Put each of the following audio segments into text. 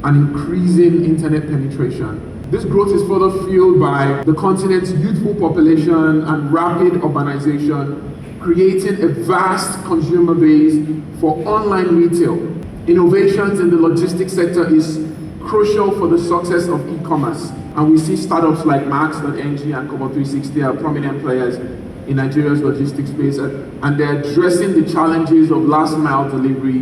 and increasing internet penetration. This growth is further fueled by the continent's youthful population and rapid urbanization, creating a vast consumer base for online retail. Innovations in the logistics sector is crucial for the success of e-commerce, and we see startups like Max.ng and Kobo360 are prominent players in Nigeria's logistics space, and they're addressing the challenges of last mile delivery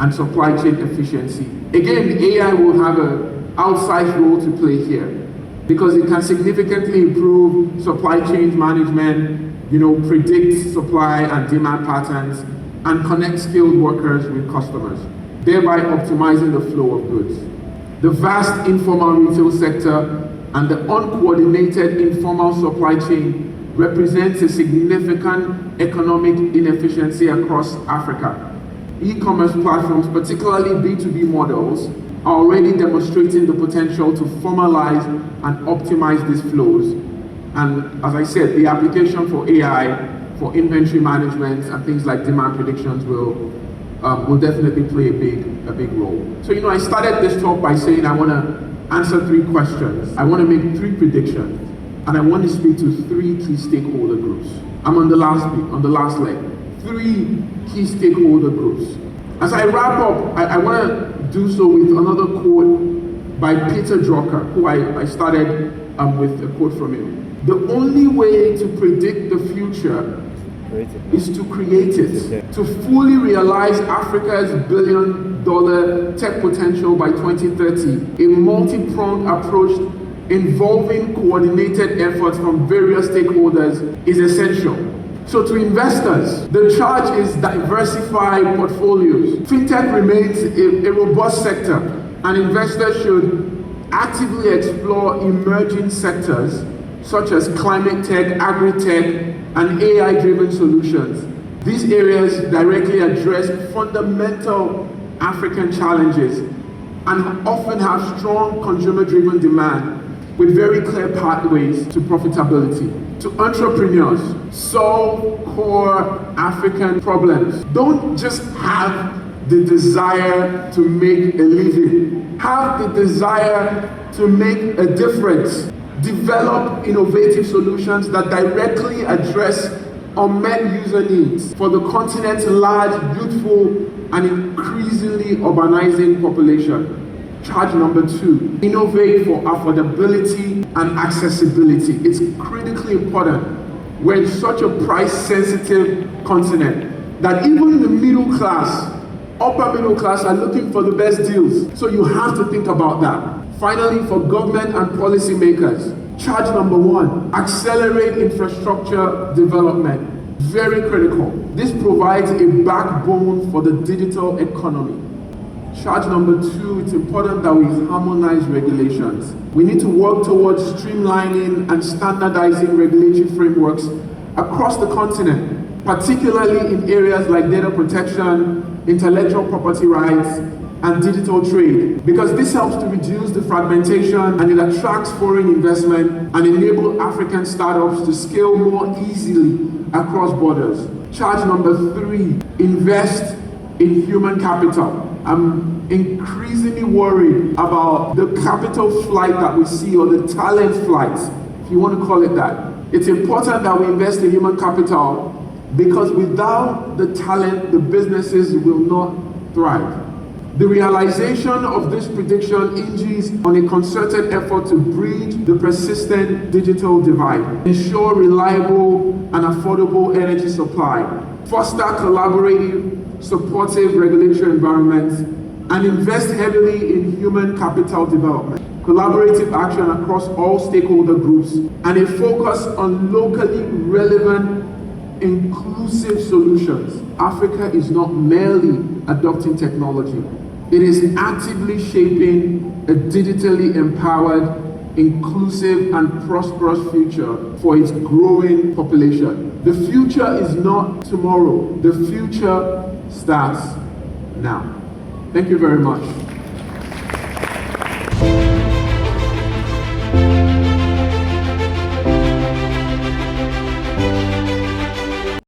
and supply chain efficiency. Again, AI will have an outsized role to play here because it can significantly improve supply chain management, predict supply and demand patterns, and connect skilled workers with customers, thereby optimizing the flow of goods. The vast informal retail sector and the uncoordinated informal supply chain represents a significant economic inefficiency across Africa. E-commerce platforms, particularly B2B models, are already demonstrating the potential to formalize and optimize these flows. And as I said, the application for AI, for inventory management and things like demand predictions will definitely play a big role. So, I started this talk by saying I want to answer 3 questions. I want to make 3 predictions, and I want to speak to 3 key stakeholder groups. I'm on the last leg. 3 key stakeholder groups. As I wrap up, I want to do so with another quote by Peter Drucker, who I started with a quote from him. The only way to predict the future is to create it. To fully realize Africa's billion-dollar tech potential by 2030, a multi-pronged approach involving coordinated efforts from various stakeholders is essential. So to investors, the charge is diversify portfolios. Fintech remains a robust sector, and investors should actively explore emerging sectors such as climate tech, agri-tech, and AI-driven solutions. These areas directly address fundamental African challenges and often have strong consumer-driven demand with very clear pathways to profitability. To entrepreneurs, solve core African problems. Don't just have the desire to make a living. Have the desire to make a difference. Develop innovative solutions that directly address unmet user needs for the continent's large, youthful, and increasingly urbanizing population. Charge number 2, innovate for affordability and accessibility. It's critically important. We're in such a price-sensitive continent that even the middle class, upper middle class are looking for the best deals. So you have to think about that. Finally, for government and policymakers, charge number 1, accelerate infrastructure development. Very critical. This provides a backbone for the digital economy. Charge number 2, it's important that we harmonize regulations. We need to work towards streamlining and standardizing regulatory frameworks across the continent, particularly in areas like data protection, intellectual property rights, and digital trade, because this helps to reduce the fragmentation and it attracts foreign investment and enable African startups to scale more easily across borders. Charge number 3, invest in human capital. I'm increasingly worried about the capital flight that we see, or the talent flight, if you want to call it that. It's important that we invest in human capital because without the talent, the businesses will not thrive. The realization of this prediction hinges on a concerted effort to bridge the persistent digital divide, ensure reliable and affordable energy supply, foster collaborative, supportive regulatory environments, and invest heavily in human capital development, collaborative action across all stakeholder groups, and a focus on locally relevant, inclusive solutions. Africa is not merely adopting technology. It is actively shaping a digitally empowered, inclusive, and prosperous future for its growing population. The future is not tomorrow. The future starts now. Thank you very much.